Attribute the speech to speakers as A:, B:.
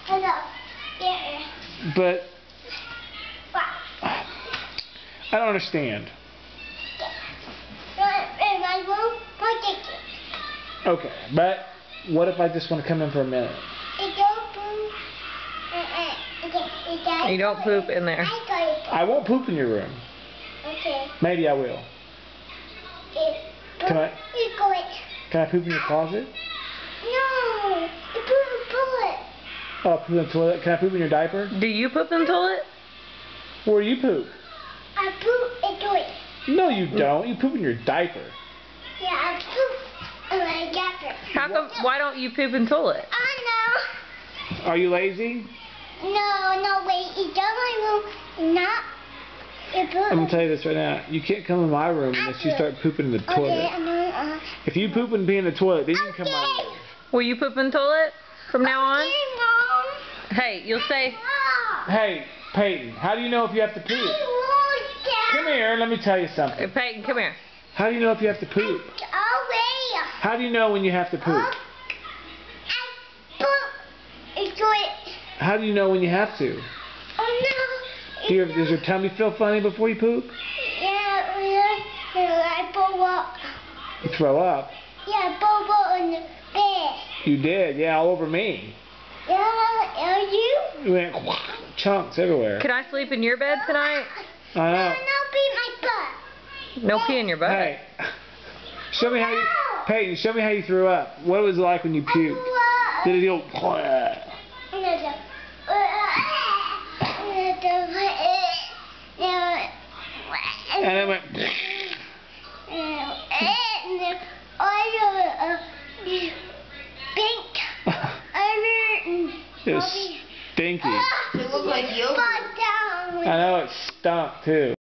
A: Hello. Yeah.
B: But
A: What?
B: I don't understand.
A: In my room, protect it.
B: Okay, but what if I just want to come in for a minute?
A: It don't poop.
C: You don't poop in there.
B: I won't poop in your room.
A: Okay.
B: Maybe I will. Can I? Can I poop in your closet?
A: No. You poop in the toilet.
B: Oh, poop in the toilet. Can I poop in your diaper?
C: Do you poop in the toilet?
B: Where do you poop?
A: I poop in the toilet.
B: No, you don't. You poop in your diaper.
A: Yeah, I poop in my diaper.
C: How come? Why don't you poop in the toilet?
A: Oh
B: Are you lazy?
A: no. No, wait. It's not my room. Not. You poop.
B: I'm gonna tell you this right now. You can't come in my room unless you start pooping in the toilet.
A: Okay, I know.
B: If you poop and pee in the toilet, then you can come in my room.
C: Will you poop in the toilet from now on?
A: Okay, Mom.
C: Hey, you'll say.
B: Hey, Peyton, how do you know if you have to poop? Come here, let me tell you
C: Hey,
B: something.
C: Peyton, come here.
B: How do you know if you have to poop? How do you know when you have to poop? How do you know when you have to? Does your tummy feel funny before you poop?
A: I blow up.
B: You throw up?
A: Yeah, blow up on the bed.
B: You did, yeah, all over me.
A: Yeah, you?
B: You went chunks everywhere.
C: Can I sleep in your bed tonight?
B: I know.
A: No, be my butt.
C: No pee in your butt.
B: Hey, show me how you, Peyton, show me how you threw up. What was it like when you puked? Did it go? And it went. It was stinky.
A: It looked like yogurt.
B: I know it stunk too.